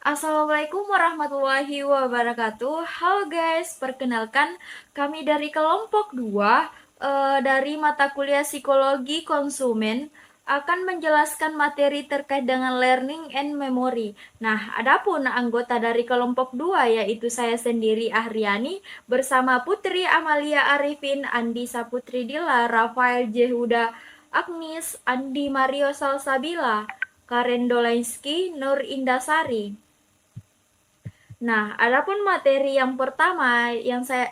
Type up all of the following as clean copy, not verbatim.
Assalamualaikum warahmatullahi wabarakatuh. Halo guys, perkenalkan kami dari kelompok 2 dari mata kuliah Psikologi Konsumen akan menjelaskan materi terkait dengan learning and memory. Nah, adapun anggota dari kelompok 2 yaitu saya sendiri Ahriani bersama Putri Amalia Arifin, Andi Saputri Dila, Rafael Jehuda Agnis, Andi Mario Salsabila, Karen Dolenski, Nur Indasari. Nah, adapun materi yang pertama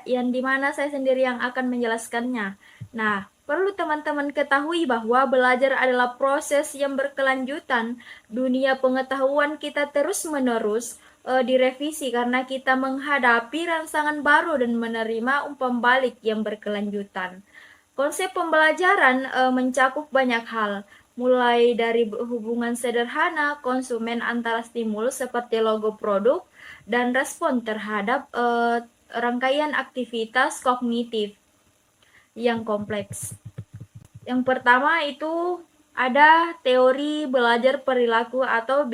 yang dimana saya sendiri yang akan menjelaskannya. Nah, perlu teman-teman ketahui bahwa belajar adalah proses yang berkelanjutan. Dunia pengetahuan kita terus-menerus direvisi karena kita menghadapi rangsangan baru dan menerima umpan balik yang berkelanjutan. Konsep pembelajaran mencakup banyak hal, mulai dari hubungan sederhana konsumen antara stimulus seperti logo produk dan respon terhadap rangkaian aktivitas kognitif yang kompleks. Yang pertama itu ada teori belajar perilaku atau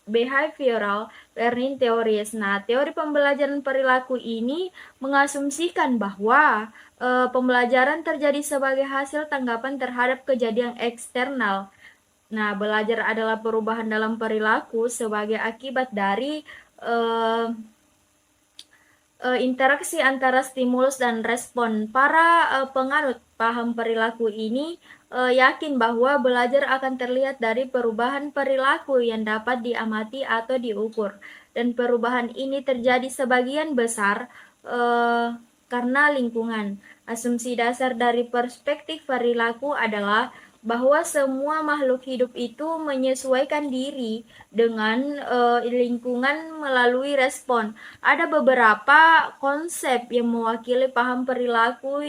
behavioral learning theories. Nah, teori pembelajaran perilaku ini mengasumsikan bahwa pembelajaran terjadi sebagai hasil tanggapan terhadap kejadian eksternal. Nah, belajar adalah perubahan dalam perilaku sebagai akibat dari interaksi antara stimulus dan respon. Para penganut paham perilaku ini yakin bahwa belajar akan terlihat dari perubahan perilaku yang dapat diamati atau diukur. Dan perubahan ini terjadi sebagian besar karena lingkungan. Asumsi dasar dari perspektif perilaku adalah bahwa semua makhluk hidup itu menyesuaikan diri dengan lingkungan melalui respon. Ada beberapa konsep yang mewakili paham perilaku,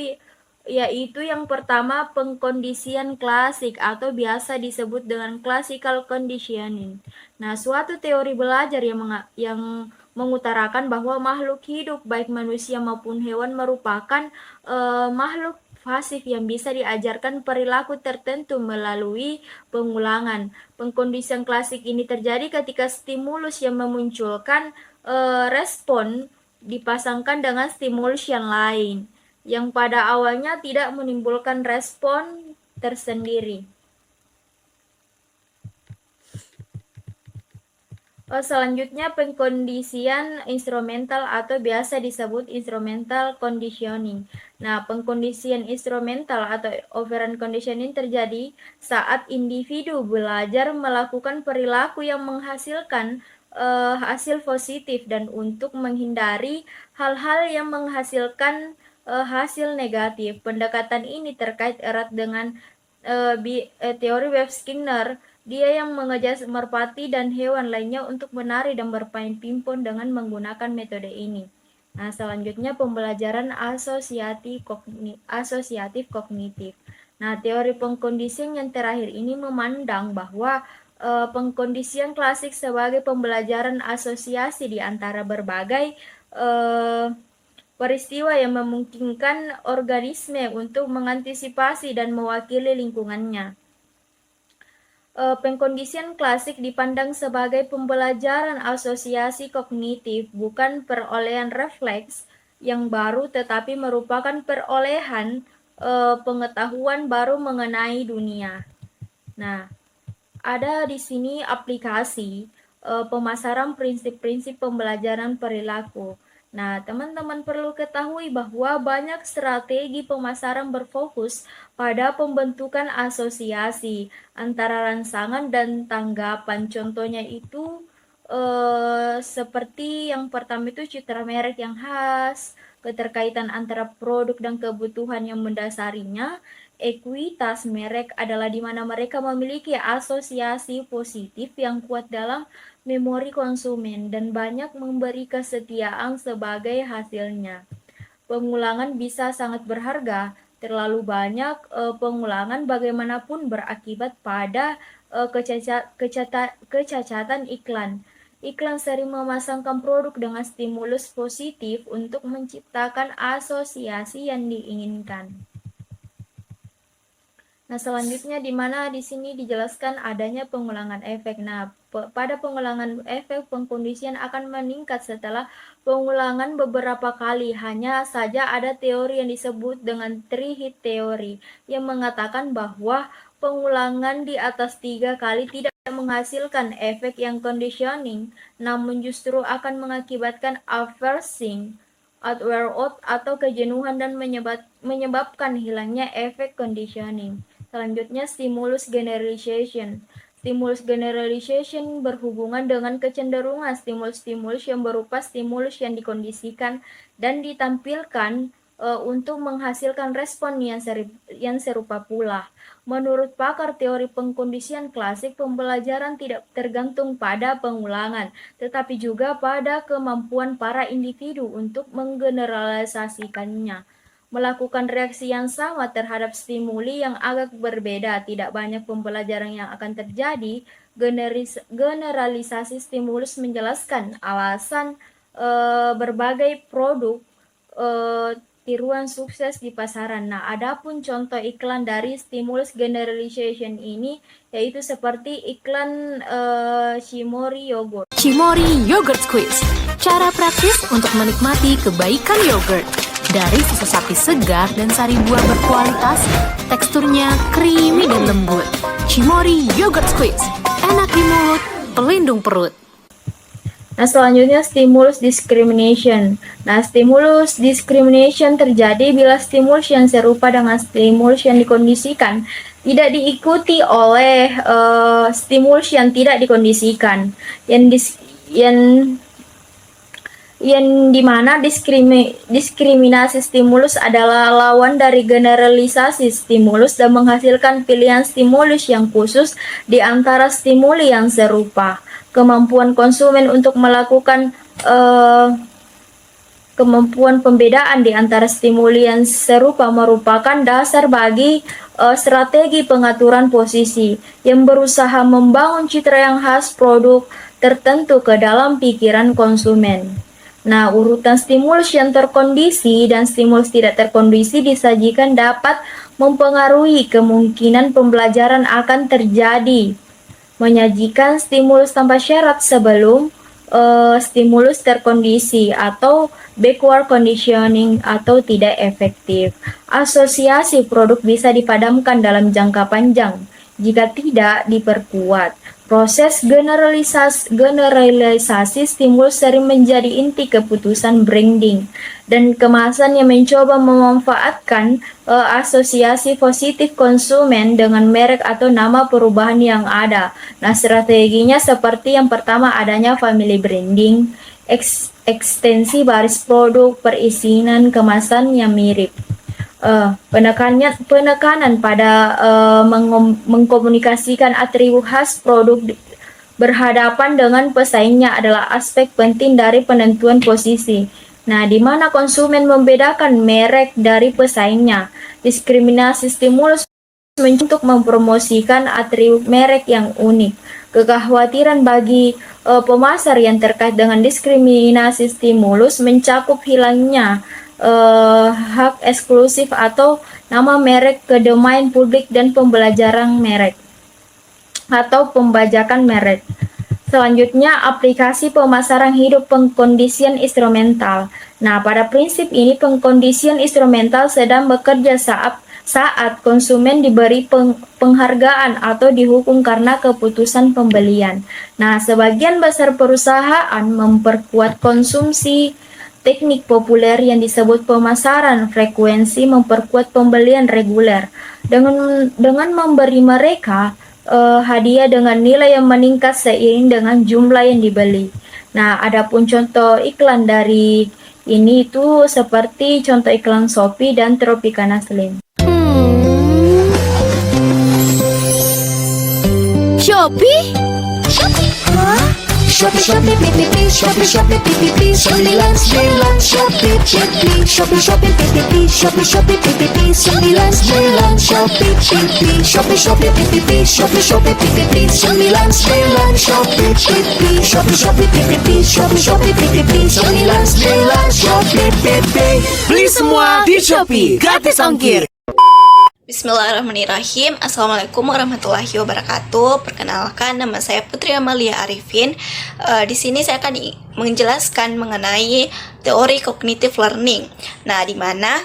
yaitu yang pertama pengkondisian klasik atau biasa disebut dengan classical conditioning. Nah, suatu teori belajar yang mengutarakan bahwa makhluk hidup baik manusia maupun hewan merupakan makhluk pasif yang bisa diajarkan perilaku tertentu melalui pengulangan. Pengkondisian klasik ini terjadi ketika stimulus yang memunculkan respon dipasangkan dengan stimulus yang lain, yang pada awalnya tidak menimbulkan respon tersendiri. Selanjutnya pengkondisian instrumental atau biasa disebut instrumental conditioning. Nah, pengkondisian instrumental atau operant conditioning terjadi saat individu belajar melakukan perilaku yang menghasilkan hasil positif dan untuk menghindari hal-hal yang menghasilkan hasil negatif. Pendekatan ini terkait erat dengan teori Webb Skinner. Dia yang mengejar merpati dan hewan lainnya untuk menari dan bermain pimpon dengan menggunakan metode ini. Nah, selanjutnya pembelajaran asosiatif kognitif. Nah, teori pengkondisian yang terakhir ini memandang bahwa pengkondisian klasik sebagai pembelajaran asosiasi di antara berbagai peristiwa yang memungkinkan organisme untuk mengantisipasi dan mewakili lingkungannya. Pengkondisian klasik dipandang sebagai pembelajaran asosiasi kognitif, bukan perolehan refleks yang baru, tetapi merupakan perolehan pengetahuan baru mengenai dunia. Nah, ada di sini aplikasi pemasaran prinsip-prinsip pembelajaran perilaku. Nah, teman-teman perlu ketahui bahwa banyak strategi pemasaran berfokus pada pembentukan asosiasi antara rangsangan dan tanggapan. Contohnya itu seperti yang pertama itu citra merek yang khas, keterkaitan antara produk dan kebutuhan yang mendasarinya. Ekuitas merek adalah di mana mereka memiliki asosiasi positif yang kuat dalam memori konsumen dan banyak memberi kesetiaan sebagai hasilnya. Pengulangan bisa sangat berharga. Terlalu banyak pengulangan bagaimanapun berakibat pada kecacatan iklan. Iklan sering memasangkan produk dengan stimulus positif untuk menciptakan asosiasi yang diinginkan. Nah, selanjutnya di mana di sini dijelaskan adanya pengulangan efek. Nah, pada pengulangan efek pengkondisian akan meningkat setelah pengulangan beberapa kali. Hanya saja ada teori yang disebut dengan three-hit theory yang mengatakan bahwa pengulangan di atas 3 kali tidak menghasilkan efek yang conditioning, namun justru akan mengakibatkan aversing out atau kejenuhan dan menyebabkan hilangnya efek conditioning. Selanjutnya, stimulus generalization. Stimulus generalization berhubungan dengan kecenderungan stimulus-stimulus yang berupa stimulus yang dikondisikan dan ditampilkan untuk menghasilkan respon yang serupa pula. Menurut pakar teori pengkondisian klasik, pembelajaran tidak tergantung pada pengulangan, tetapi juga pada kemampuan para individu untuk menggeneralisasikannya. Melakukan reaksi yang sama terhadap stimuli yang agak berbeda. Tidak banyak pembelajaran yang akan terjadi. Generalisasi stimulus menjelaskan alasan berbagai produk tiruan sukses di pasaran. Nah, adapun contoh iklan dari stimulus generalization ini yaitu seperti iklan Shimori Yogurt. Shimori Yogurt Squeeze. Cara praktis untuk menikmati kebaikan yogurt. Dari susu sapi segar dan sari buah berkualitas, teksturnya creamy dan lembut. Shimori Yogurt Squeeze, enak di mulut, pelindung perut. Nah, selanjutnya stimulus discrimination. Nah, stimulus discrimination terjadi bila stimulus yang serupa dengan stimulus yang dikondisikan tidak diikuti oleh stimulus yang tidak dikondisikan. Yang dimana diskriminasi stimulus adalah lawan dari generalisasi stimulus dan menghasilkan pilihan stimulus yang khusus di antara stimuli yang serupa. Kemampuan konsumen untuk melakukan kemampuan pembedaan di antara stimuli yang serupa merupakan dasar bagi strategi pengaturan posisi yang berusaha membangun citra yang khas produk tertentu ke dalam pikiran konsumen. Nah, urutan stimulus yang terkondisi dan stimulus tidak terkondisi disajikan dapat mempengaruhi kemungkinan pembelajaran akan terjadi. Menyajikan stimulus tanpa syarat sebelum stimulus terkondisi atau backward conditioning atau tidak efektif. Asosiasi produk bisa dipadamkan dalam jangka panjang jika tidak diperkuat. Proses generalisasi stimulus sering menjadi inti keputusan branding dan kemasan yang mencoba memanfaatkan asosiasi positif konsumen dengan merek atau nama perubahan yang ada. Nah, strateginya seperti yang pertama adanya family branding, ekstensi baris produk, perizinan kemasan yang mirip. Penekanan pada mengkomunikasikan atribut khas produk berhadapan dengan pesaingnya adalah aspek penting dari penentuan posisi. Nah, di mana konsumen membedakan merek dari pesaingnya. Diskriminasi stimulus untuk mempromosikan atribut merek yang unik. Kekhawatiran bagi pemasar yang terkait dengan diskriminasi stimulus mencakup hilangnya hak eksklusif atau nama merek ke domain publik dan pembelajaran merek atau pembajakan merek. Selanjutnya, aplikasi pemasaran hidup pengkondisian instrumental. Nah, pada prinsip ini pengkondisian instrumental sedang bekerja saat konsumen diberi penghargaan atau dihukum karena keputusan pembelian. Nah, sebagian besar perusahaan memperkuat konsumsi teknik populer yang disebut pemasaran frekuensi memperkuat pembelian reguler dengan memberi mereka hadiah dengan nilai yang meningkat seiring dengan jumlah yang dibeli. Nah, adapun contoh iklan dari ini itu seperti contoh iklan Shopee dan Tropicana Slim. Shopee? Hah? Shopee, Shopee, PPP, Shopee, Shopee, PPP, 9 Shopee, PPP, Shopee, Shopee, PPP, Shopee, Shopee, PPP, 9 Shopee, PPP, Shopee, Shopee, PPP, Shopee, Shopee, PPP, 9 Shopee, PPP, Shopee, Shopee, PPP, Shopee, Shopee, PPP, 9 Shopee, PPP. Beli semua di Shopee, gratis ongkir. Bismillahirrahmanirrahim. Assalamualaikum warahmatullahi wabarakatuh. Perkenalkan, nama saya Putri Amalia Arifin. Di sini saya akan menjelaskan mengenai teori cognitive learning. Nah, di mana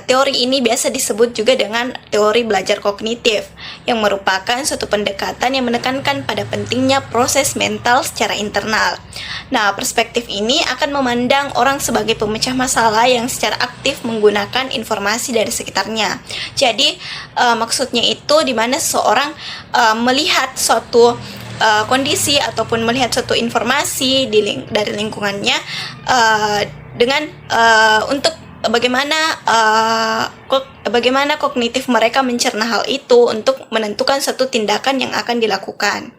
teori ini biasa disebut juga dengan teori belajar kognitif, yang merupakan suatu pendekatan yang menekankan pada pentingnya proses mental secara internal. Nah, perspektif ini akan memandang orang sebagai pemecah masalah yang secara aktif menggunakan informasi dari sekitarnya. Jadi, maksudnya itu di mana seseorang melihat suatu kondisi ataupun melihat suatu informasi dari lingkungannya dengan untuk bagaimana kognitif mereka mencerna hal itu untuk menentukan suatu tindakan yang akan dilakukan.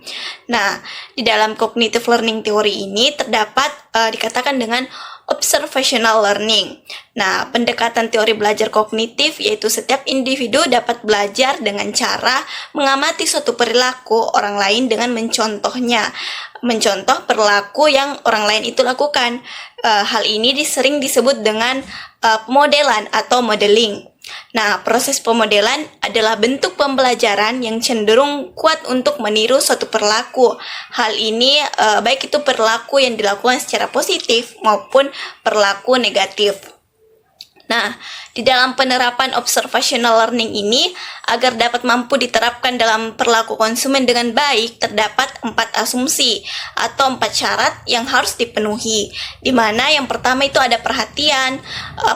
Nah, di dalam cognitive learning teori ini terdapat dikatakan dengan observational learning. Nah, pendekatan teori belajar kognitif yaitu setiap individu dapat belajar dengan cara mengamati suatu perilaku orang lain dengan mencontoh perilaku yang orang lain itu lakukan. Hal ini sering disebut dengan pemodelan atau modeling. Nah, proses pemodelan adalah bentuk pembelajaran yang cenderung kuat untuk meniru suatu perilaku. Hal ini baik itu perilaku yang dilakukan secara positif maupun perilaku negatif. Nah, di dalam penerapan observational learning ini, agar dapat mampu diterapkan dalam perilaku konsumen dengan baik, terdapat 4 asumsi atau 4 syarat yang harus dipenuhi. Di mana yang pertama itu ada perhatian.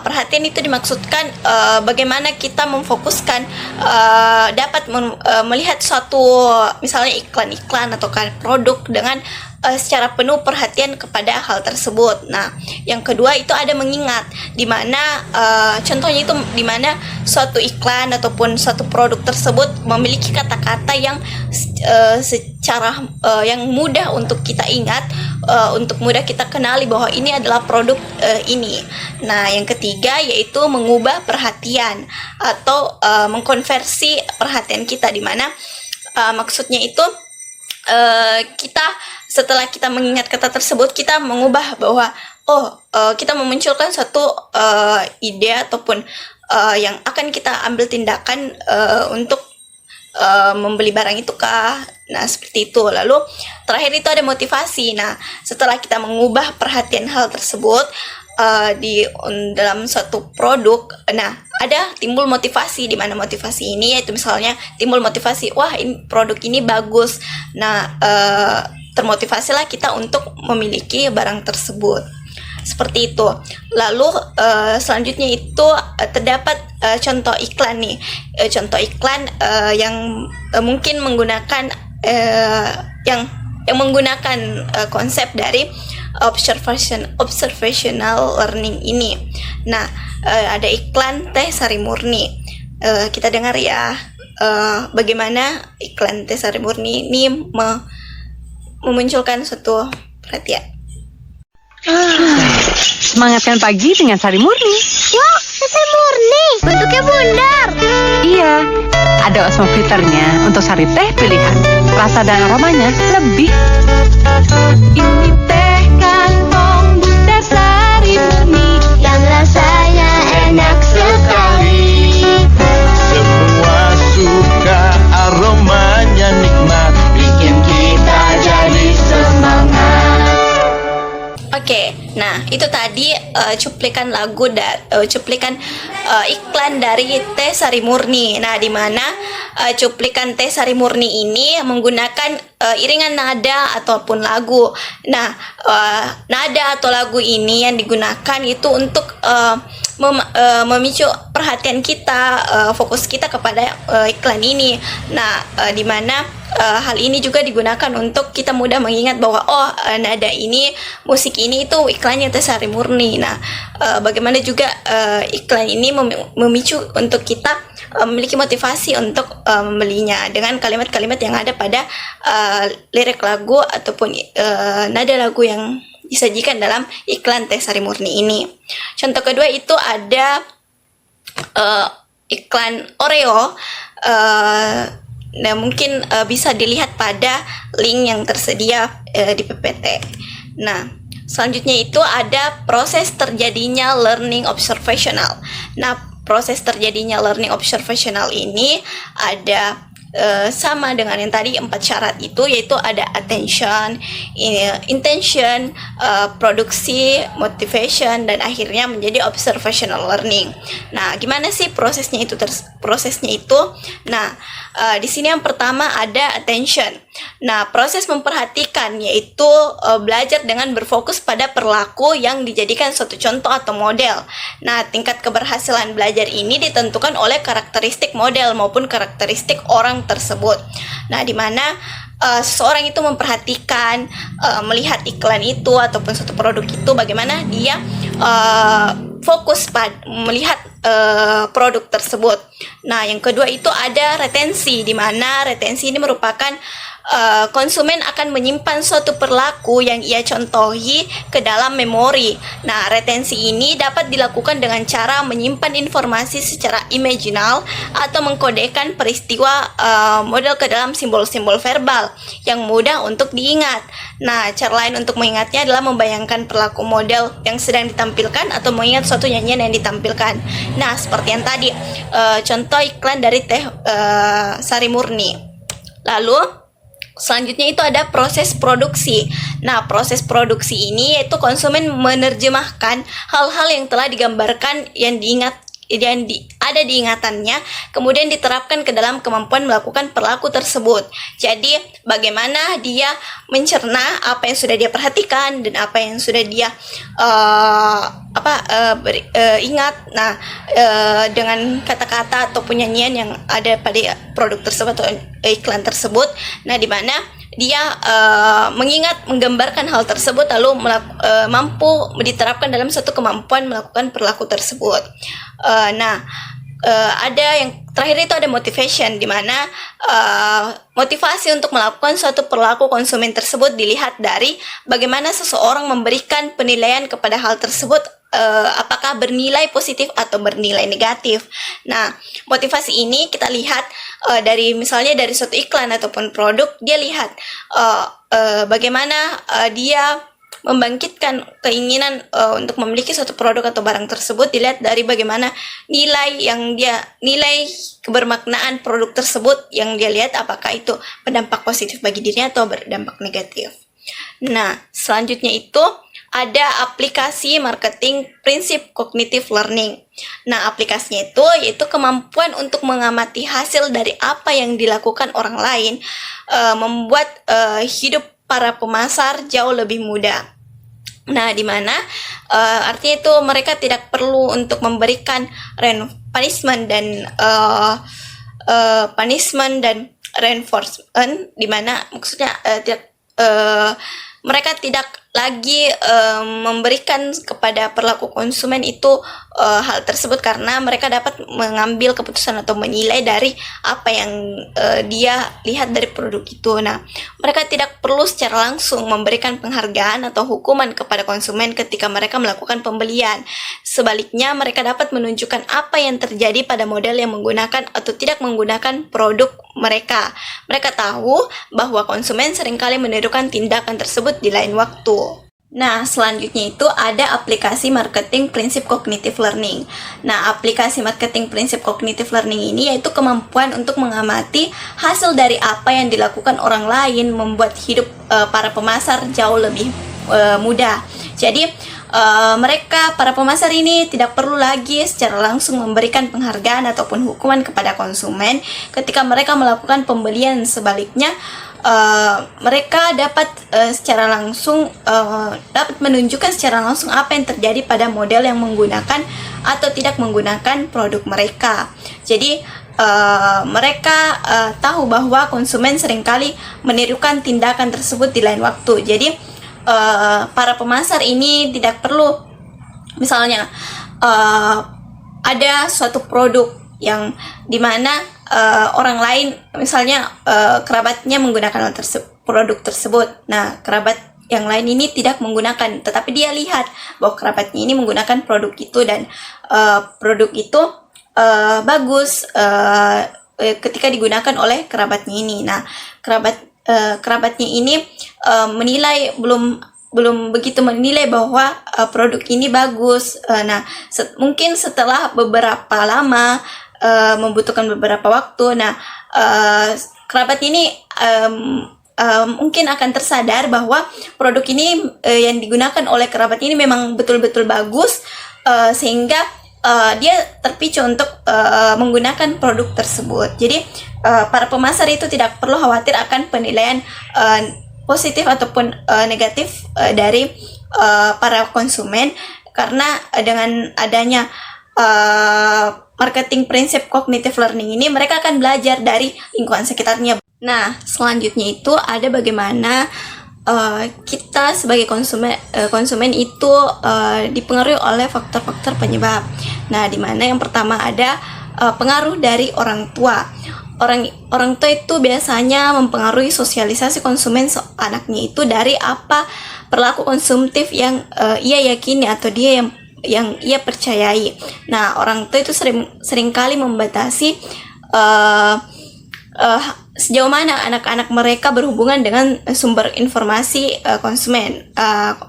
Perhatian itu dimaksudkan bagaimana kita memfokuskan dapat melihat suatu misalnya iklan-iklan atau produk dengan secara penuh perhatian kepada hal tersebut. Nah, yang kedua itu ada mengingat, di mana contohnya itu di mana suatu iklan ataupun suatu produk tersebut memiliki kata-kata yang secara yang mudah untuk kita ingat, untuk mudah kita kenali bahwa ini adalah produk ini. Nah, yang ketiga yaitu mengubah perhatian atau mengkonversi perhatian kita, di mana maksudnya itu kita setelah kita mengingat kata tersebut, kita mengubah bahwa kita memunculkan suatu ide ataupun yang akan kita ambil tindakan untuk membeli barang itu kah. Nah, seperti itu. Lalu terakhir itu ada motivasi. Nah, setelah kita mengubah perhatian hal tersebut dalam suatu produk, nah ada timbul motivasi, di mana motivasi ini yaitu misalnya timbul motivasi, wah ini produk ini bagus. Nah, termotivasilah kita untuk memiliki barang tersebut. Seperti itu. Lalu selanjutnya itu terdapat contoh iklan nih. Contoh iklan yang mungkin menggunakan yang menggunakan konsep dari observational learning ini. Nah, ada iklan teh sari murni. Kita dengar ya bagaimana iklan teh sari murni ini memunculkan suatu perhatian. Semangatkan pagi dengan sari murni. Yuk, sari murni. Bentuknya bundar. Iya, ada osmofilternya untuk sari teh pilihan. Rasa dan aromanya lebih. Ini teh kantong bundar sari murni Yang rasanya enak sekali. Semua suka aromanya nikmat, bikin kita jadi semangat. Oke, nah itu tadi cuplikan iklan dari teh sari murni. Nah, di mana cuplikan teh sari murni ini menggunakan iringan nada ataupun lagu. Nah, nada atau lagu ini yang digunakan itu untuk memicu perhatian kita, fokus kita kepada iklan ini. Nah, di mana hal ini juga digunakan untuk kita mudah mengingat bahwa nada ini, musik ini itu iklannya teh sari murni. Nah, bagaimana juga iklan ini memicu untuk kita memiliki motivasi untuk membelinya dengan kalimat-kalimat yang ada pada lirik lagu ataupun nada lagu yang disajikan dalam iklan teh sari murni ini. Contoh kedua itu ada iklan Oreo. Nah, mungkin bisa dilihat pada link yang tersedia di PPT. Nah, selanjutnya itu ada proses terjadinya learning observational. Nah, proses terjadinya learning observational ini ada sama dengan yang tadi 4 syarat itu, yaitu ada attention, intention, produksi, motivation, dan akhirnya menjadi observational learning. Nah, gimana sih prosesnya itu? Nah, di sini yang pertama ada attention. Nah, proses memperhatikan yaitu belajar dengan berfokus pada perilaku yang dijadikan suatu contoh atau model. Nah, tingkat keberhasilan belajar ini ditentukan oleh karakteristik model maupun karakteristik orang tersebut. Nah, di mana seseorang itu memperhatikan, melihat iklan itu ataupun suatu produk itu, bagaimana dia fokus pada melihat produk tersebut. Nah, yang kedua itu ada retensi, di mana retensi ini merupakan konsumen akan menyimpan suatu perilaku yang ia contohi ke dalam memori. Nah, retensi ini dapat dilakukan dengan cara menyimpan informasi secara imaginal atau mengkodekan peristiwa model ke dalam simbol-simbol verbal yang mudah untuk diingat. Nah, cara lain untuk mengingatnya adalah membayangkan perilaku model yang sedang ditampilkan atau mengingat suatu nyanyian yang ditampilkan. Nah, seperti yang tadi, contoh iklan dari teh Sari Murni. Lalu selanjutnya itu ada proses produksi. Nah, proses produksi ini yaitu konsumen menerjemahkan hal-hal yang telah digambarkan yang ada di ingatannya, kemudian diterapkan ke dalam kemampuan melakukan perilaku tersebut. Jadi, bagaimana dia mencerna apa yang sudah dia perhatikan dan apa yang sudah dia ingat. Nah, dengan kata-kata ataupun nyanyian yang ada pada produk tersebut atau iklan tersebut. Nah, di mana dia mengingat, menggambarkan hal tersebut, lalu mampu diterapkan dalam suatu kemampuan melakukan perilaku tersebut. Ada yang terakhir itu ada motivation, di mana motivasi untuk melakukan suatu perilaku konsumen tersebut dilihat dari bagaimana seseorang memberikan penilaian kepada hal tersebut, apakah bernilai positif atau bernilai negatif. Nah, motivasi ini kita lihat dari misalnya dari suatu iklan ataupun produk, dia lihat bagaimana dia membangkitkan keinginan untuk memiliki suatu produk atau barang tersebut, dilihat dari bagaimana nilai kebermaknaan produk tersebut yang dia lihat, apakah itu berdampak positif bagi dirinya atau berdampak negatif. Nah, selanjutnya itu ada aplikasi marketing prinsip cognitive learning. Nah, aplikasinya itu yaitu kemampuan untuk mengamati hasil dari apa yang dilakukan orang lain, membuat hidup para pemasar jauh lebih mudah. Nah, di mana artinya itu mereka tidak perlu untuk memberikan punishment dan reinforcement, di mana maksudnya mereka tidak lagi memberikan kepada perilaku konsumen itu hal tersebut, karena mereka dapat mengambil keputusan atau menilai dari apa yang dia lihat dari produk itu. Nah, mereka tidak perlu secara langsung memberikan penghargaan atau hukuman kepada konsumen ketika mereka melakukan pembelian. Sebaliknya, mereka dapat menunjukkan apa yang terjadi pada model yang menggunakan atau tidak menggunakan produk mereka. Mereka tahu bahwa konsumen seringkali menirukan tindakan tersebut di lain waktu. Nah, selanjutnya itu ada aplikasi marketing prinsip cognitive learning. Nah, aplikasi marketing prinsip cognitive learning ini yaitu kemampuan untuk mengamati hasil dari apa yang dilakukan orang lain, membuat hidup para pemasar jauh lebih mudah. Jadi, para pemasar ini tidak perlu lagi secara langsung memberikan penghargaan ataupun hukuman kepada konsumen ketika mereka melakukan pembelian. Sebaliknya, mereka dapat secara langsung dapat menunjukkan secara langsung apa yang terjadi pada model yang menggunakan atau tidak menggunakan produk mereka. Jadi mereka tahu bahwa konsumen seringkali menirukan tindakan tersebut di lain waktu. Jadi para pemasar ini tidak perlu, misalnya ada suatu produk yang dimana orang lain, misalnya kerabatnya menggunakan produk tersebut. Nah, kerabat yang lain ini tidak menggunakan, tetapi dia lihat bahwa kerabatnya ini menggunakan produk itu dan produk itu bagus ketika digunakan oleh kerabatnya ini. Nah, kerabatnya ini menilai belum belum begitu menilai bahwa produk ini bagus. Nah, mungkin setelah beberapa lama, membutuhkan beberapa waktu, nah kerabat ini mungkin akan tersadar bahwa produk ini yang digunakan oleh kerabat ini memang betul-betul bagus, sehingga dia terpicu untuk menggunakan produk tersebut. Jadi para pemasar itu tidak perlu khawatir akan penilaian positif ataupun negatif dari para konsumen, karena dengan adanya marketing prinsip cognitive learning ini, mereka akan belajar dari lingkungan sekitarnya. Nah, selanjutnya itu ada bagaimana kita sebagai konsumen itu dipengaruhi oleh faktor-faktor penyebab. Nah, di mana yang pertama ada pengaruh dari orang tua. Orang tua itu biasanya mempengaruhi sosialisasi konsumen anaknya itu dari apa perilaku konsumtif yang ia yakini atau yang ia percayai. Nah, orang tua itu seringkali membatasi sejauh mana anak-anak mereka berhubungan dengan sumber informasi konsumen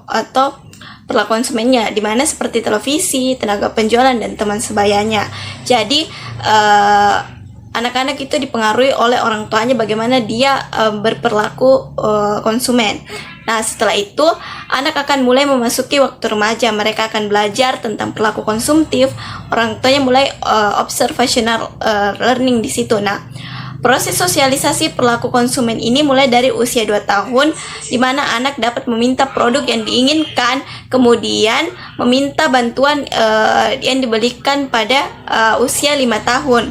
atau perilaku konsumennya, di mana seperti televisi, tenaga penjualan, dan teman sebayanya. Jadi anak-anak itu dipengaruhi oleh orang tuanya bagaimana dia berperilaku konsumen. Nah, setelah itu anak akan mulai memasuki waktu remaja. Mereka akan belajar tentang perilaku konsumtif. Orang tuanya mulai observational learning di situ. Nah, proses sosialisasi perilaku konsumen ini mulai dari usia 2 tahun, di mana anak dapat meminta produk yang diinginkan, kemudian meminta bantuan yang diberikan pada usia 5 tahun.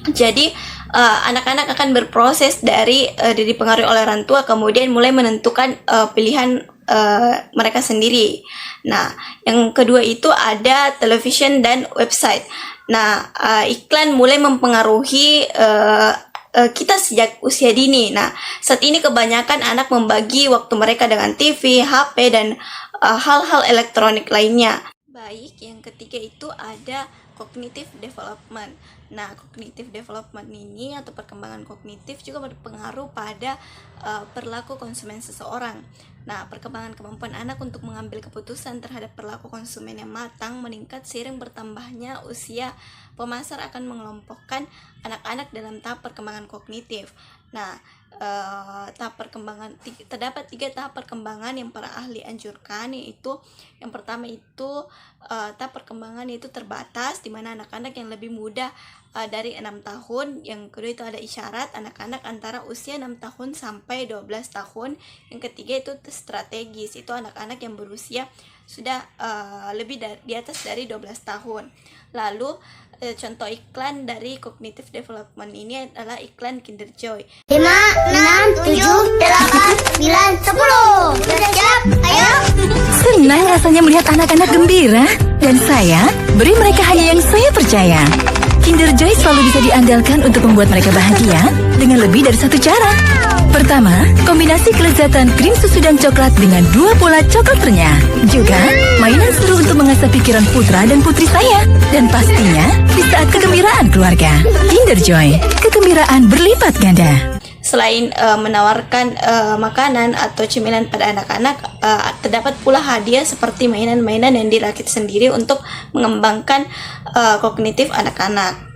Jadi anak-anak akan berproses dari dipengaruhi oleh orang tua, kemudian mulai menentukan pilihan mereka sendiri. Nah, yang kedua itu ada television dan website. Nah, iklan mulai mempengaruhi kita sejak usia dini. Nah, saat ini kebanyakan anak membagi waktu mereka dengan TV, HP, dan hal-hal elektronik lainnya. Baik, yang ketiga itu ada cognitive development. Nah, cognitive development ini atau perkembangan kognitif juga berpengaruh pada perilaku konsumen seseorang. Nah, perkembangan kemampuan anak untuk mengambil keputusan terhadap perilaku konsumen yang matang meningkat seiring bertambahnya usia. Pemasar akan mengelompokkan anak-anak dalam tahap perkembangan kognitif. Nah, tahap perkembangan terdapat 3 tahap perkembangan yang para ahli anjurkan, yaitu yang pertama itu tahap perkembangan yaitu terbatas, di mana anak-anak yang lebih muda dari 6 tahun. Yang kedua itu ada isyarat, anak-anak antara usia 6 tahun sampai 12 tahun. Yang ketiga itu strategis, itu anak-anak yang berusia sudah lebih di atas dari 12 tahun. Lalu contoh iklan dari cognitive development ini adalah iklan Kinder Joy. 5, 6, 7, 8, 9, 10. Sudah siap? Ayo. Senang rasanya melihat anak-anak gembira. Dan saya beri mereka hanya yang saya percaya. Kinder Joy selalu bisa diandalkan untuk membuat mereka bahagia dengan lebih dari satu cara. Pertama, kombinasi kelezatan krim susu dan coklat dengan 2 pola coklat renyah. Juga, mainan seru untuk mengasah pikiran putra dan putri saya. Dan pastinya, di saat kegembiraan keluarga. Kinder Joy, kegembiraan berlipat ganda. Selain menawarkan makanan atau cemilan pada anak-anak, terdapat pula hadiah seperti mainan-mainan yang dirakit sendiri untuk mengembangkan kognitif anak-anak.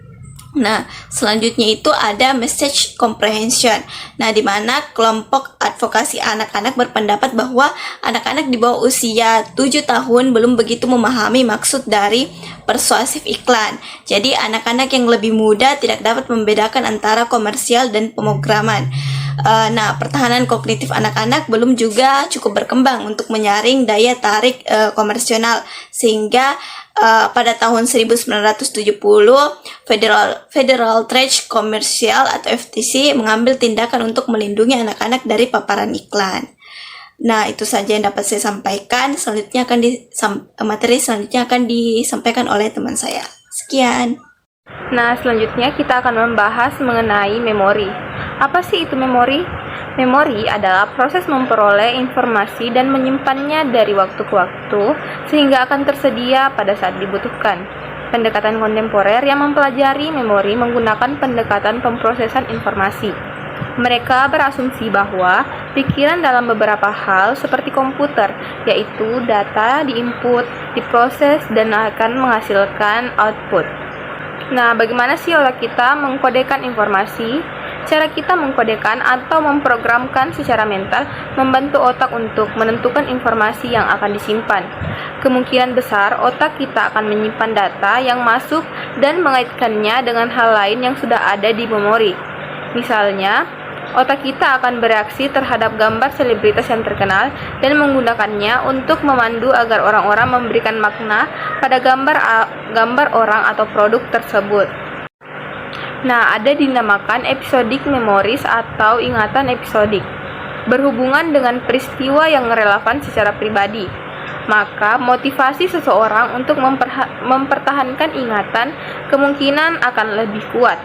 Nah, selanjutnya itu ada message comprehension. Nah, di mana kelompok advokasi anak-anak berpendapat bahwa anak-anak di bawah usia 7 tahun belum begitu memahami maksud dari persuasif iklan. Jadi, anak-anak yang lebih muda tidak dapat membedakan antara komersial dan pemrograman. Nah, pertahanan kognitif anak-anak belum juga cukup berkembang untuk menyaring daya tarik komersional, sehingga pada tahun 1970 Federal Trade Commercial atau FTC mengambil tindakan untuk melindungi anak-anak dari paparan iklan. Nah, itu saja yang dapat saya sampaikan. Selanjutnya materi selanjutnya akan disampaikan oleh teman saya. Sekian. Nah, selanjutnya kita akan membahas mengenai memori. Apa sih itu memori? Memori adalah proses memperoleh informasi dan menyimpannya dari waktu ke waktu sehingga akan tersedia pada saat dibutuhkan. Pendekatan kontemporer yang mempelajari memori menggunakan pendekatan pemrosesan informasi. Mereka berasumsi bahwa pikiran dalam beberapa hal seperti komputer, yaitu data diinput, diproses, dan akan menghasilkan output. Nah, bagaimana sih otak kita mengkodekan informasi? Cara kita mengkodekan atau memprogramkan secara mental membantu otak untuk menentukan informasi yang akan disimpan. Kemungkinan besar otak kita akan menyimpan data yang masuk dan mengaitkannya dengan hal lain yang sudah ada di memori. Misalnya, otak kita akan bereaksi terhadap gambar selebritas yang terkenal dan menggunakannya untuk memandu agar orang-orang memberikan makna pada gambar orang atau produk tersebut. Nah, ada dinamakan episodic memories atau ingatan episodik, berhubungan dengan peristiwa yang relevan secara pribadi. Maka, motivasi seseorang untuk mempertahankan ingatan kemungkinan akan lebih kuat.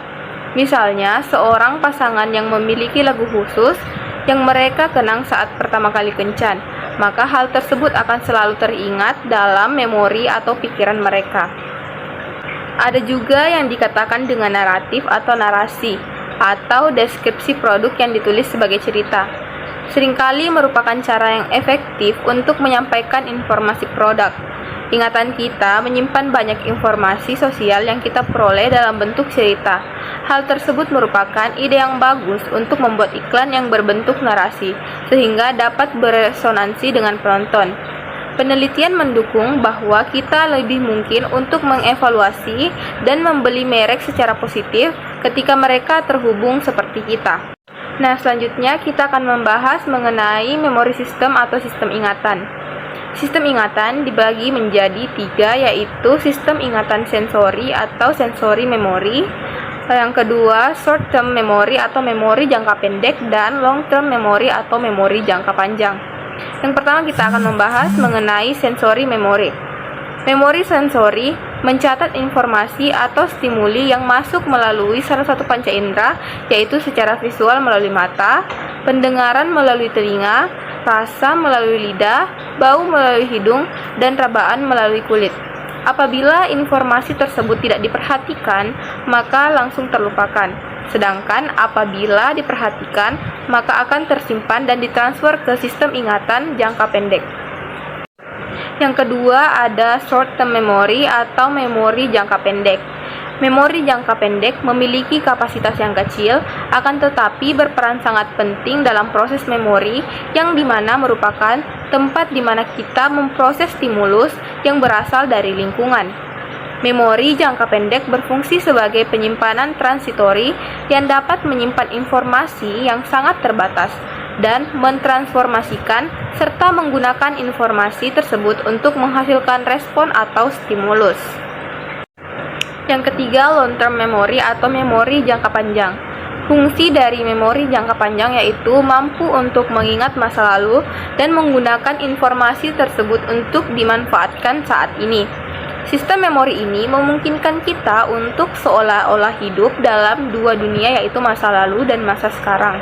Misalnya, seorang pasangan yang memiliki lagu khusus yang mereka kenang saat pertama kali kencan, maka hal tersebut akan selalu teringat dalam memori atau pikiran mereka. Ada juga yang dikatakan dengan naratif atau narasi, atau deskripsi produk yang ditulis sebagai cerita. Seringkali merupakan cara yang efektif untuk menyampaikan informasi produk. Ingatan kita menyimpan banyak informasi sosial yang kita peroleh dalam bentuk cerita. Hal tersebut merupakan ide yang bagus untuk membuat iklan yang berbentuk narasi, sehingga dapat beresonansi dengan penonton. Penelitian mendukung bahwa kita lebih mungkin untuk mengevaluasi dan membeli merek secara positif ketika mereka terhubung seperti kita. Nah, selanjutnya kita akan membahas mengenai memori sistem atau sistem ingatan. Sistem ingatan dibagi menjadi 3, yaitu sistem ingatan sensori atau sensory memory. Yang kedua, short term memory atau memori jangka pendek, dan long term memory atau memori jangka panjang. Yang pertama kita akan membahas mengenai sensory memory. Memori sensori mencatat informasi atau stimuli yang masuk melalui salah satu panca indera, yaitu secara visual melalui mata, pendengaran melalui telinga, rasa melalui lidah, bau melalui hidung, dan rabaan melalui kulit. Apabila informasi tersebut tidak diperhatikan, maka langsung terlupakan. Sedangkan apabila diperhatikan, maka akan tersimpan dan ditransfer ke sistem ingatan jangka pendek. Yang kedua ada short term memory atau memori jangka pendek. Memori jangka pendek memiliki kapasitas yang kecil, akan tetapi berperan sangat penting dalam proses memori, yang dimana merupakan tempat dimana kita memproses stimulus yang berasal dari lingkungan. Memori jangka pendek berfungsi sebagai penyimpanan transitori yang dapat menyimpan informasi yang sangat terbatas dan mentransformasikan serta menggunakan informasi tersebut untuk menghasilkan respon atau stimulus. Yang ketiga, long term memory atau memori jangka panjang. Fungsi dari memori jangka panjang yaitu mampu untuk mengingat masa lalu dan menggunakan informasi tersebut untuk dimanfaatkan saat ini. Sistem memori ini memungkinkan kita untuk seolah-olah hidup dalam dua dunia, yaitu masa lalu dan masa sekarang.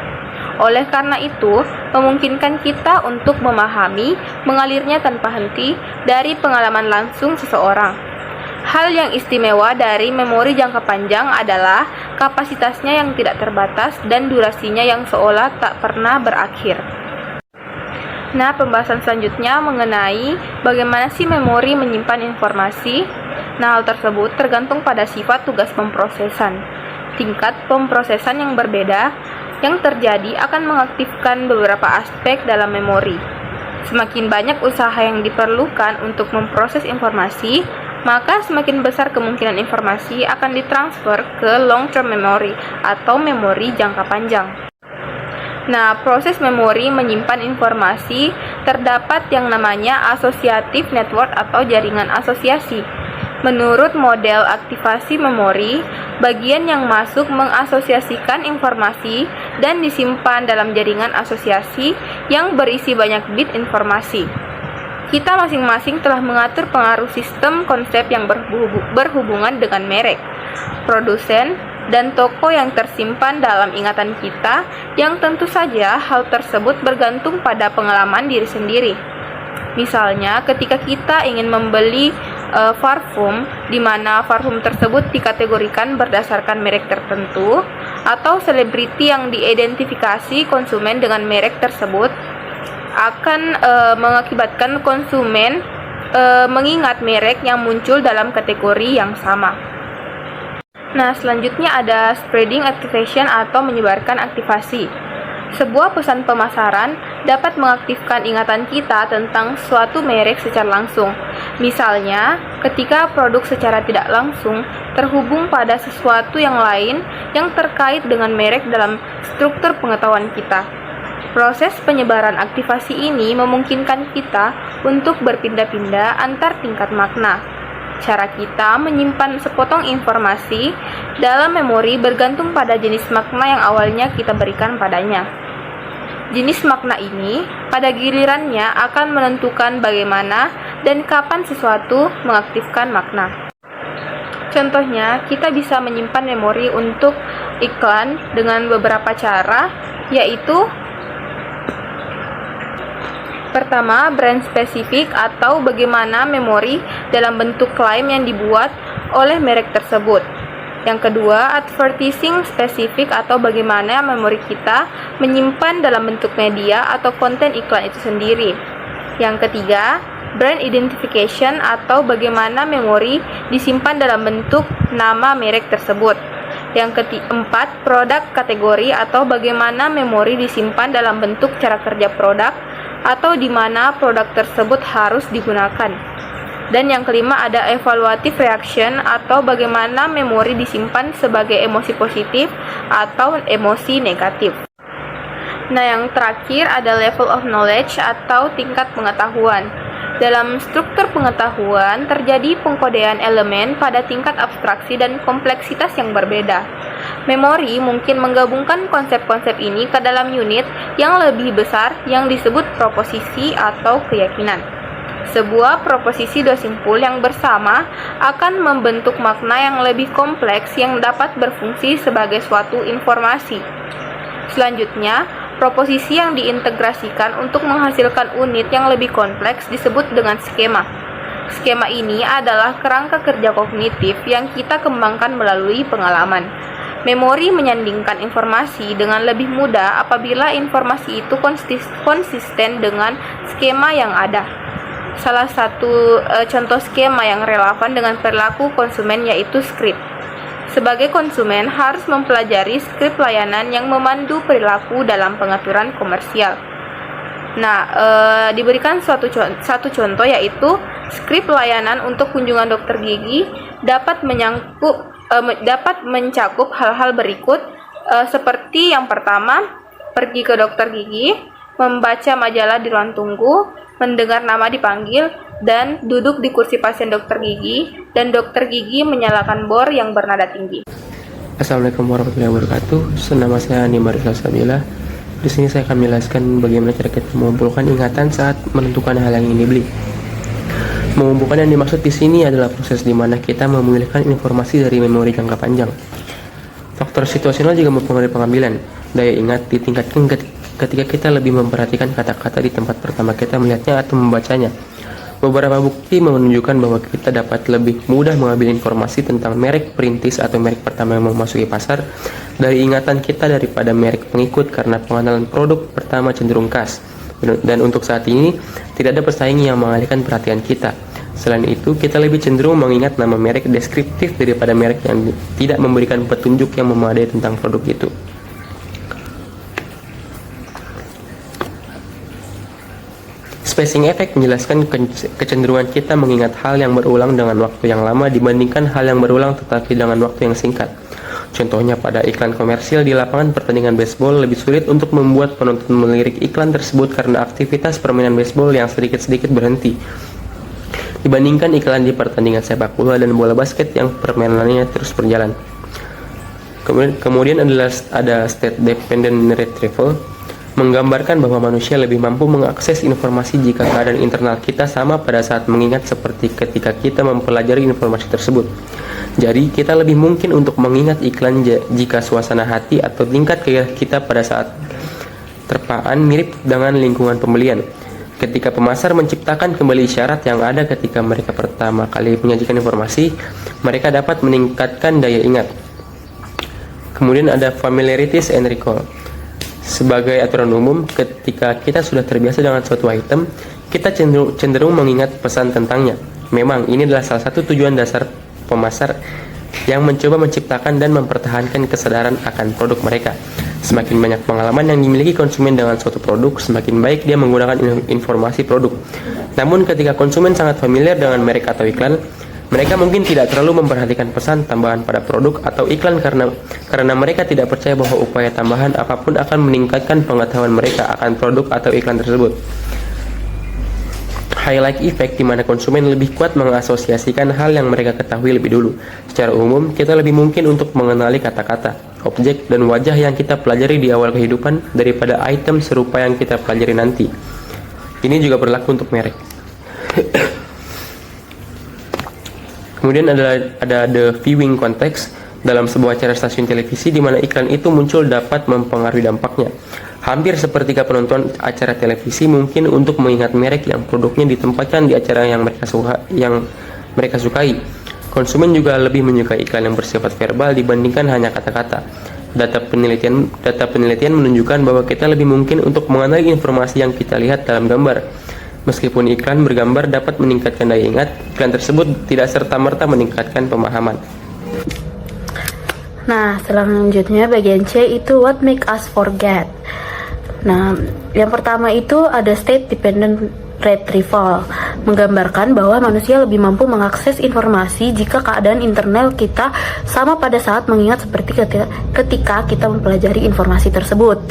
Oleh karena itu, memungkinkan kita untuk memahami mengalirnya tanpa henti dari pengalaman langsung seseorang. Hal yang istimewa dari memori jangka panjang adalah kapasitasnya yang tidak terbatas dan durasinya yang seolah tak pernah berakhir. Nah, pembahasan selanjutnya mengenai bagaimana sih memori menyimpan informasi. Nah, hal tersebut tergantung pada sifat tugas pemrosesan. Tingkat pemrosesan yang berbeda yang terjadi akan mengaktifkan beberapa aspek dalam memori. Semakin banyak usaha yang diperlukan untuk memproses informasi, maka semakin besar kemungkinan informasi akan ditransfer ke long-term memory atau memori jangka panjang. Nah, proses memori menyimpan informasi terdapat yang namanya associative network atau jaringan asosiasi. Menurut model aktivasi memori, bagian yang masuk mengasosiasikan informasi dan disimpan dalam jaringan asosiasi yang berisi banyak bit informasi. Kita masing-masing telah mengatur pengaruh sistem konsep yang berhubungan dengan merek, produsen, dan toko yang tersimpan dalam ingatan kita, yang tentu saja hal tersebut bergantung pada pengalaman diri sendiri. Misalnya, ketika kita ingin membeli parfum, di mana parfum tersebut dikategorikan berdasarkan merek tertentu, atau selebriti yang diidentifikasi konsumen dengan merek tersebut akan mengakibatkan konsumen mengingat merek yang muncul dalam kategori yang sama. Nah, selanjutnya ada spreading activation atau menyebarkan aktivasi. Sebuah pesan pemasaran dapat mengaktifkan ingatan kita tentang suatu merek secara langsung. Misalnya, ketika produk secara tidak langsung terhubung pada sesuatu yang lain yang terkait dengan merek dalam struktur pengetahuan kita. Proses penyebaran aktivasi ini memungkinkan kita untuk berpindah-pindah antar tingkat makna. Cara kita menyimpan sepotong informasi dalam memori bergantung pada jenis makna yang awalnya kita berikan padanya. Jenis makna ini pada gilirannya akan menentukan bagaimana dan kapan sesuatu mengaktifkan makna. Contohnya, kita bisa menyimpan memori untuk iklan dengan beberapa cara, yaitu pertama, brand spesifik atau bagaimana memori dalam bentuk klaim yang dibuat oleh merek tersebut. Yang kedua, advertising spesifik atau bagaimana memori kita menyimpan dalam bentuk media atau konten iklan itu sendiri. Yang ketiga, brand identification atau bagaimana memori disimpan dalam bentuk nama merek tersebut. Yang keempat, produk kategori atau bagaimana memori disimpan dalam bentuk cara kerja produk atau di mana produk tersebut harus digunakan. Dan yang kelima ada evaluative reaction atau bagaimana memori disimpan sebagai emosi positif atau emosi negatif. Nah, yang terakhir ada level of knowledge atau tingkat pengetahuan. Dalam struktur pengetahuan terjadi pengkodean elemen pada tingkat abstraksi dan kompleksitas yang berbeda. Memori mungkin menggabungkan konsep-konsep ini ke dalam unit yang lebih besar yang disebut proposisi atau keyakinan. Sebuah proposisi dua simpul yang bersama akan membentuk makna yang lebih kompleks yang dapat berfungsi sebagai suatu informasi. Selanjutnya, proposisi yang diintegrasikan untuk menghasilkan unit yang lebih kompleks disebut dengan skema. Skema ini adalah kerangka kerja kognitif yang kita kembangkan melalui pengalaman. Memori menyandingkan informasi dengan lebih mudah apabila informasi itu konsisten dengan skema yang ada. Salah satu contoh skema yang relevan dengan perilaku konsumen yaitu skrip. Sebagai konsumen harus mempelajari skrip layanan yang memandu perilaku dalam pengaturan komersial. Nah, diberikan satu contoh yaitu skrip layanan untuk kunjungan dokter gigi dapat mencakup hal-hal berikut seperti yang pertama, pergi ke dokter gigi, membaca majalah di ruang tunggu, mendengar nama dipanggil, dan duduk di kursi pasien dokter gigi, dan dokter gigi menyalakan bor yang bernada tinggi. Assalamualaikum warahmatullahi wabarakatuh. Nama saya Andi Marisal Sabila. Di sini saya akan menjelaskan bagaimana cara kita mengumpulkan ingatan saat menentukan hal yang ingin dibeli. Mengumpulkan yang dimaksud di sini adalah proses di mana kita memilihkan informasi dari memori jangka panjang. Faktor situasional juga mempengaruhi pengambilan. Daya ingat ditingkatkan ketika kita lebih memperhatikan kata-kata di tempat pertama kita melihatnya atau membacanya. Beberapa bukti menunjukkan bahwa kita dapat lebih mudah mengambil informasi tentang merek perintis atau merek pertama yang memasuki pasar dari ingatan kita daripada merek pengikut karena pengenalan produk pertama cenderung khas. Dan untuk saat ini, tidak ada pesaing yang mengalihkan perhatian kita. Selain itu, kita lebih cenderung mengingat nama merek deskriptif daripada merek yang tidak memberikan petunjuk yang memadai tentang produk itu. Spacing effect menjelaskan kecenderungan kita mengingat hal yang berulang dengan waktu yang lama dibandingkan hal yang berulang tetapi dengan waktu yang singkat. Contohnya pada iklan komersil di lapangan pertandingan baseball lebih sulit untuk membuat penonton melirik iklan tersebut karena aktivitas permainan baseball yang sedikit-sedikit berhenti dibandingkan iklan di pertandingan sepak bola dan bola basket yang permainannya terus berjalan. Kemudian ada state dependent retrieval menggambarkan bahwa manusia lebih mampu mengakses informasi jika keadaan internal kita sama pada saat mengingat seperti ketika kita mempelajari informasi tersebut. Jadi, kita lebih mungkin untuk mengingat iklan jika suasana hati atau tingkat gairah kita pada saat terpaan mirip dengan lingkungan pembelian. Ketika pemasar menciptakan kembali isyarat yang ada ketika mereka pertama kali menyajikan informasi, mereka dapat meningkatkan daya ingat. Kemudian ada familiarities and recall. Sebagai aturan umum, ketika kita sudah terbiasa dengan suatu item, kita cenderung mengingat pesan tentangnya. Memang ini adalah salah satu tujuan dasar pemasar yang mencoba menciptakan dan mempertahankan kesadaran akan produk mereka. Semakin banyak pengalaman yang dimiliki konsumen dengan suatu produk, semakin baik dia menggunakan informasi produk. Namun ketika konsumen sangat familiar dengan merek atau iklan, mereka mungkin tidak terlalu memperhatikan pesan tambahan pada produk atau iklan karena mereka tidak percaya bahwa upaya tambahan apapun akan meningkatkan pengetahuan mereka akan produk atau iklan tersebut. Highlight effect di mana konsumen lebih kuat mengasosiasikan hal yang mereka ketahui lebih dulu. Secara umum, kita lebih mungkin untuk mengenali kata-kata, objek, dan wajah yang kita pelajari di awal kehidupan daripada item serupa yang kita pelajari nanti. Ini juga berlaku untuk merek. Kemudian ada the viewing context dalam sebuah acara stasiun televisi di mana iklan itu muncul dapat mempengaruhi dampaknya. Hampir sepertiga penonton acara televisi mungkin untuk mengingat merek yang produknya ditempatkan di acara yang mereka sukai. Konsumen juga lebih menyukai iklan yang bersifat verbal dibandingkan hanya kata-kata. Data penelitian menunjukkan bahwa kita lebih mungkin untuk mengenali informasi yang kita lihat dalam gambar. Meskipun iklan bergambar dapat meningkatkan daya ingat, iklan tersebut tidak serta-merta meningkatkan pemahaman. Nah, selanjutnya bagian C itu what make us forget. Nah, yang pertama itu ada state dependent retrieval, menggambarkan bahwa manusia lebih mampu mengakses informasi jika keadaan internal kita sama pada saat mengingat seperti ketika kita mempelajari informasi tersebut.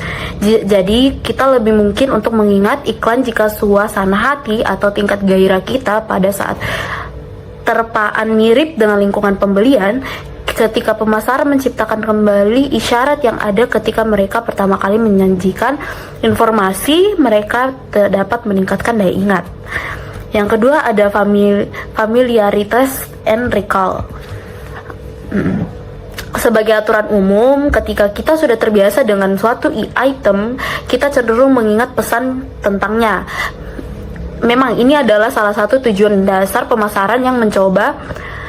Jadi kita lebih mungkin untuk mengingat iklan jika suasana hati atau tingkat gairah kita pada saat terpaan mirip dengan lingkungan pembelian. Ketika pemasaran menciptakan kembali isyarat yang ada ketika mereka pertama kali menyajikan informasi, mereka dapat meningkatkan daya ingat. Yang kedua ada familiaritas and recall. Sebagai aturan umum, ketika kita sudah terbiasa dengan suatu item, kita cenderung mengingat pesan tentangnya. Memang ini adalah salah satu tujuan dasar pemasaran yang mencoba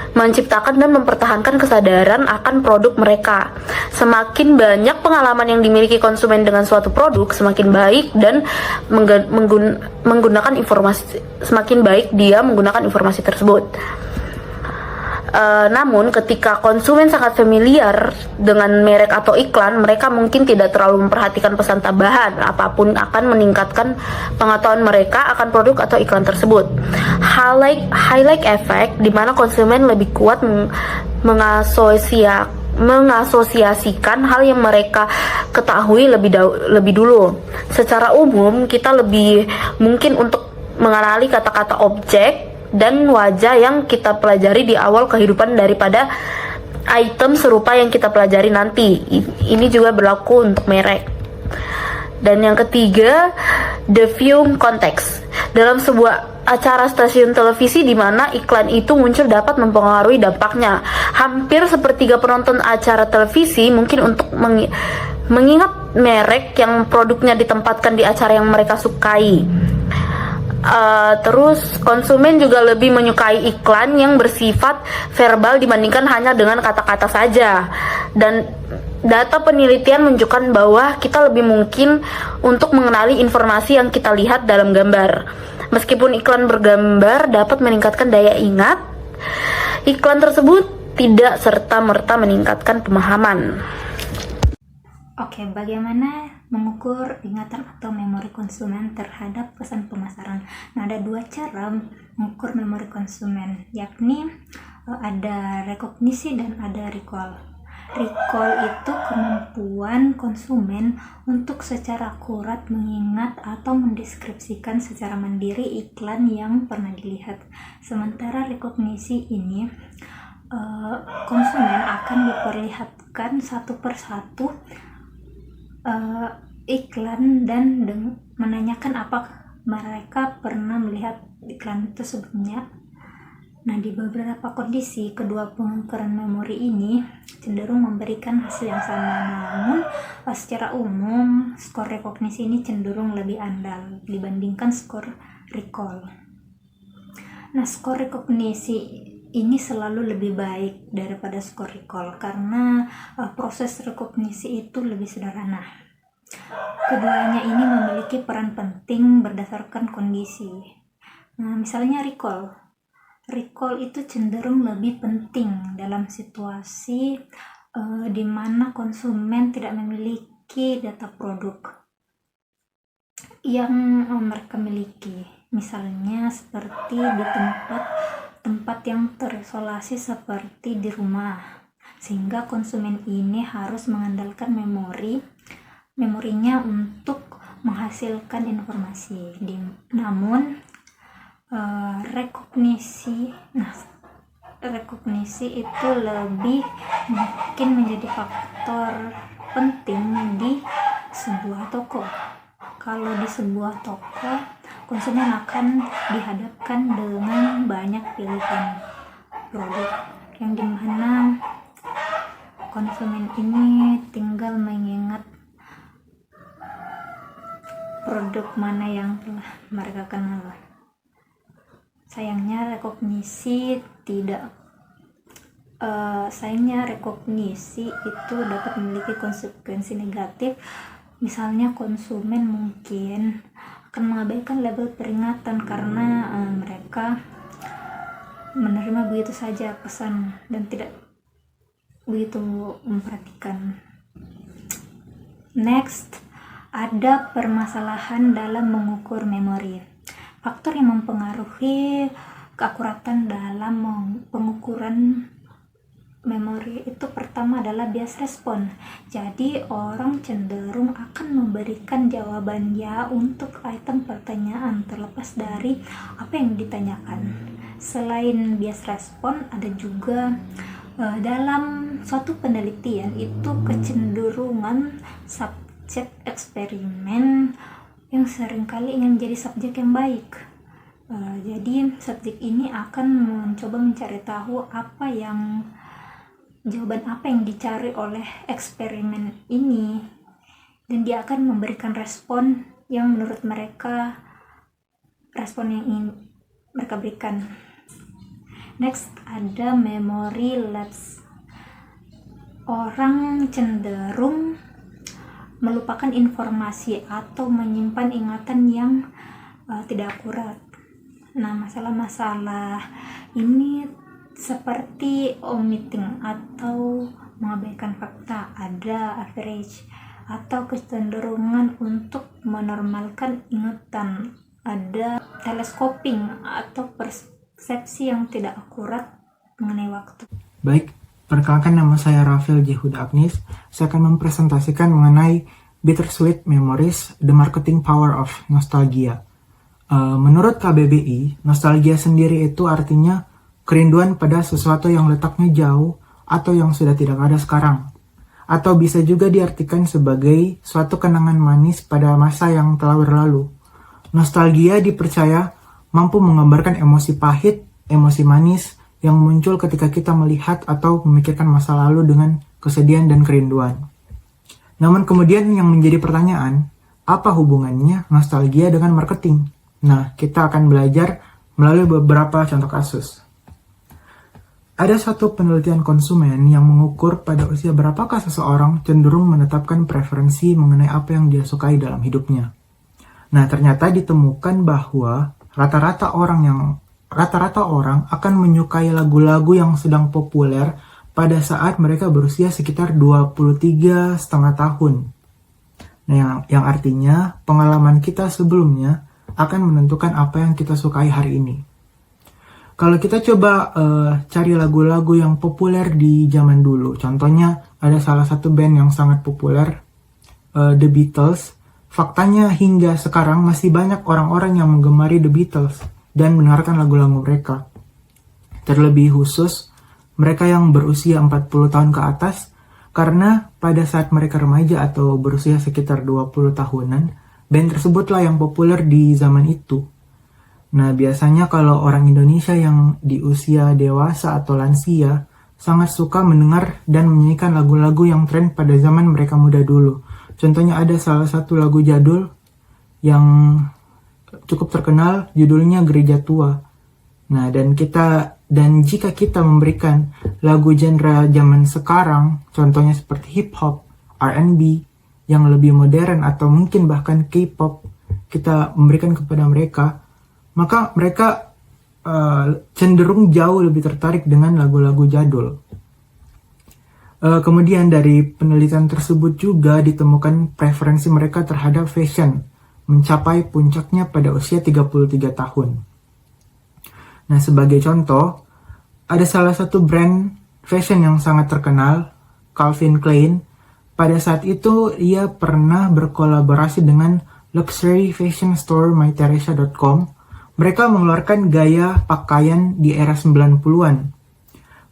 menciptakan dan mempertahankan kesadaran akan produk mereka. Semakin banyak pengalaman yang dimiliki konsumen dengan suatu produk, semakin baik dan menggunakan informasi, semakin baik dia menggunakan informasi tersebut. Namun ketika konsumen sangat familiar dengan merek atau iklan, mereka mungkin tidak terlalu memperhatikan pesan tambahan apapun akan meningkatkan pengetahuan mereka akan produk atau iklan tersebut. Highlight effect di mana konsumen lebih kuat mengasosiasikan hal yang mereka ketahui lebih dulu. Secara umum, kita lebih mungkin untuk mengenali kata-kata objek dan wajah yang kita pelajari di awal kehidupan daripada item serupa yang kita pelajari nanti. Ini juga berlaku untuk merek. Dan yang ketiga, the viewing context. Dalam sebuah acara stasiun televisi di mana iklan itu muncul dapat mempengaruhi dampaknya. Hampir sepertiga penonton acara televisi mungkin untuk mengingat merek yang produknya ditempatkan di acara yang mereka sukai. Terus konsumen juga lebih menyukai iklan yang bersifat verbal dibandingkan hanya dengan kata-kata saja. Dan data penelitian menunjukkan bahwa kita lebih mungkin untuk mengenali informasi yang kita lihat dalam gambar. Meskipun iklan bergambar dapat meningkatkan daya ingat, iklan tersebut tidak serta-merta meningkatkan pemahaman. Oke, bagaimana mengukur ingatan atau memori konsumen terhadap pesan pemasaran? Nah, ada dua cara mengukur memori konsumen, yakni ada rekognisi dan ada recall. Recall itu kemampuan konsumen untuk secara akurat mengingat atau mendeskripsikan secara mandiri iklan yang pernah dilihat. Sementara rekognisi ini konsumen akan diperlihatkan satu persatu iklan dan menanyakan apakah mereka pernah melihat iklan itu sebelumnya. Nah, di beberapa kondisi kedua pengukuran memori ini cenderung memberikan hasil yang sama, namun secara umum skor rekognisi ini cenderung lebih andal dibandingkan skor recall. Nah, skor rekognisi ini selalu lebih baik daripada skor recall karena proses rekognisi itu lebih sederhana. Keduanya ini memiliki peran penting berdasarkan kondisi. Nah, misalnya recall. Recall itu cenderung lebih penting dalam situasi di mana konsumen tidak memiliki data produk yang mereka miliki. Misalnya seperti di tempat yang terisolasi seperti di rumah, sehingga konsumen ini harus mengandalkan memorinya untuk menghasilkan informasi. Namun rekognisi itu lebih mungkin menjadi faktor penting di sebuah toko. Kalau di sebuah toko, konsumen akan dihadapkan dengan banyak pilihan produk yang dimana konsumen ini tinggal mengingat produk mana yang telah mereka kenal. Sayangnya rekognisi itu dapat memiliki konsekuensi negatif. Misalnya konsumen mungkin akan mengabaikan label peringatan karena mereka menerima begitu saja pesan dan tidak begitu memperhatikan. Next, ada permasalahan dalam mengukur memori. Faktor yang mempengaruhi keakuratan dalam pengukuran memori itu pertama adalah bias respon. Jadi orang cenderung akan memberikan jawaban ya untuk item pertanyaan terlepas dari apa yang ditanyakan. Selain bias respon, ada juga dalam suatu penelitian itu kecenderungan subjek eksperimen yang seringkali ingin menjadi subjek yang baik. Jadi subjek ini akan mencoba mencari tahu jawaban apa yang dicari oleh eksperimen ini, dan dia akan memberikan respon yang menurut mereka respon yang ingin mereka berikan. Next, ada memory lapse. Orang cenderung melupakan informasi atau menyimpan ingatan yang tidak akurat. Nah, masalah-masalah ini seperti omitting atau mengabaikan fakta, ada average atau kecenderungan untuk menormalkan ingatan, ada telescoping atau persepsi yang tidak akurat mengenai waktu. Baik, perkenalkan, nama saya Rafael J. Huda Agnis. Saya akan mempresentasikan mengenai Bittersweet Memories, The Marketing Power of Nostalgia. Menurut KBBI, nostalgia sendiri itu artinya kerinduan pada sesuatu yang letaknya jauh atau yang sudah tidak ada sekarang. Atau bisa juga diartikan sebagai suatu kenangan manis pada masa yang telah berlalu. Nostalgia dipercaya mampu menggambarkan emosi pahit, emosi manis yang muncul ketika kita melihat atau memikirkan masa lalu dengan kesedihan dan kerinduan. Namun kemudian yang menjadi pertanyaan, apa hubungannya nostalgia dengan marketing? Nah, kita akan belajar melalui beberapa contoh kasus. Ada suatu penelitian konsumen yang mengukur pada usia berapakah seseorang cenderung menetapkan preferensi mengenai apa yang dia sukai dalam hidupnya. Nah, ternyata ditemukan bahwa rata-rata orang akan menyukai lagu-lagu yang sedang populer pada saat mereka berusia sekitar 23,5 tahun. Nah, yang artinya pengalaman kita sebelumnya akan menentukan apa yang kita sukai hari ini. Kalau kita coba cari lagu-lagu yang populer di zaman dulu, contohnya ada salah satu band yang sangat populer, The Beatles. Faktanya hingga sekarang masih banyak orang-orang yang menggemari The Beatles dan mendengarkan lagu-lagu mereka. Terlebih khusus mereka yang berusia 40 tahun ke atas, karena pada saat mereka remaja atau berusia sekitar 20 tahunan, band tersebutlah yang populer di zaman itu. Nah, biasanya kalau orang Indonesia yang di usia dewasa atau lansia sangat suka mendengar dan menyanyikan lagu-lagu yang tren pada zaman mereka muda dulu. Contohnya ada salah satu lagu jadul yang cukup terkenal, judulnya Gereja Tua. Nah, dan kita Dan jika kita memberikan lagu genre zaman sekarang, contohnya seperti hip hop, R&B, yang lebih modern atau mungkin bahkan K-pop, kita memberikan kepada mereka, maka mereka cenderung jauh lebih tertarik dengan lagu-lagu jadul. Kemudian dari penelitian tersebut juga ditemukan preferensi mereka terhadap fashion mencapai puncaknya pada usia 33 tahun. Nah, sebagai contoh, ada salah satu brand fashion yang sangat terkenal, Calvin Klein. Pada saat itu, ia pernah berkolaborasi dengan luxury fashion store myteresa.com. Mereka mengeluarkan gaya pakaian di era 90-an.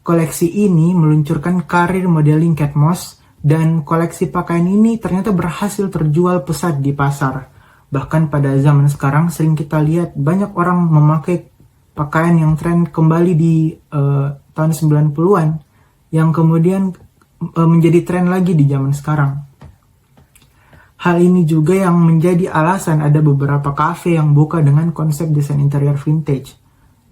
Koleksi ini meluncurkan karir modeling Kate Moss, dan koleksi pakaian ini ternyata berhasil terjual pesat di pasar. Bahkan pada zaman sekarang sering kita lihat banyak orang memakai pakaian yang tren kembali di tahun 90-an yang kemudian menjadi tren lagi di zaman sekarang. Hal ini juga yang menjadi alasan ada beberapa kafe yang buka dengan konsep desain interior vintage.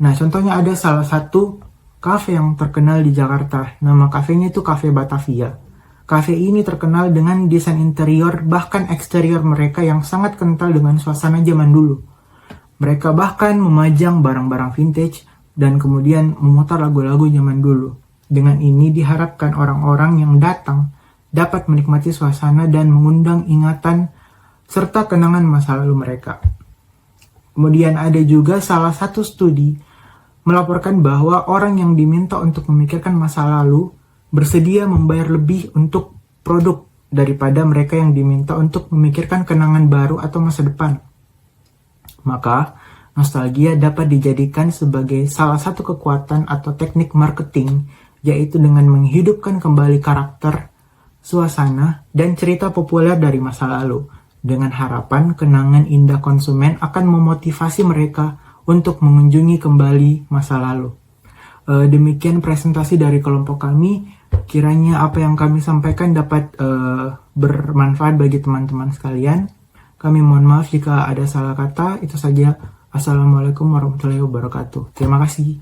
Nah, contohnya ada salah satu kafe yang terkenal di Jakarta. Nama kafenya itu Cafe Batavia. Kafe ini terkenal dengan desain interior bahkan eksterior mereka yang sangat kental dengan suasana zaman dulu. Mereka bahkan memajang barang-barang vintage dan kemudian memutar lagu-lagu zaman dulu. Dengan ini diharapkan orang-orang yang datang dapat menikmati suasana dan mengundang ingatan serta kenangan masa lalu mereka. Kemudian ada juga salah satu studi melaporkan bahwa orang yang diminta untuk memikirkan masa lalu bersedia membayar lebih untuk produk daripada mereka yang diminta untuk memikirkan kenangan baru atau masa depan. Maka, nostalgia dapat dijadikan sebagai salah satu kekuatan atau teknik marketing, yaitu dengan menghidupkan kembali karakter, suasana, dan cerita populer dari masa lalu, dengan harapan kenangan indah konsumen akan memotivasi mereka untuk mengunjungi kembali masa lalu. Demikian presentasi dari kelompok kami. Kiranya apa yang kami sampaikan dapat bermanfaat bagi teman-teman sekalian. Kami mohon maaf jika ada salah kata. Itu saja. Assalamualaikum warahmatullahi wabarakatuh. Terima kasih.